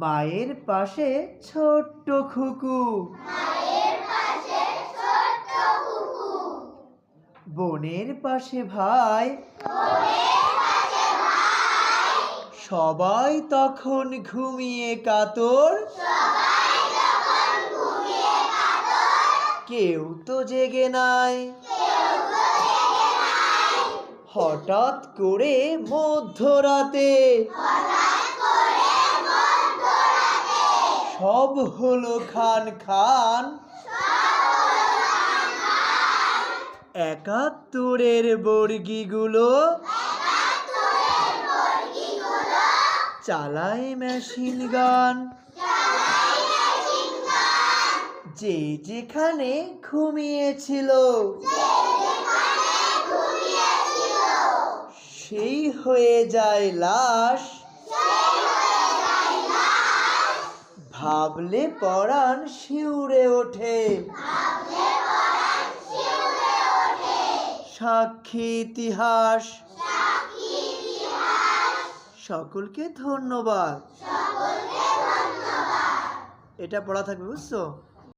মায়ের পাশে ছোট্ট খুকু, বোনের পাশে ভাই, সবাই তখন ঘুমিয়ে কাতর, কেউ তো জেগে নাই। হঠাৎ করে মধ্যরাতে সব হলো খান খান। ৭১-এর বর্গিগুলো চালায় মেশিন গান। যে যেখানে ঘুমিয়েছিল সেই হয়ে যায় লাশ। ভাবলে পরাণ শিউরে ওঠে, সাক্ষী ইতিহাস। সকলকে ধন্যবাদ। এটা পড়া থাকবে, বুঝছো?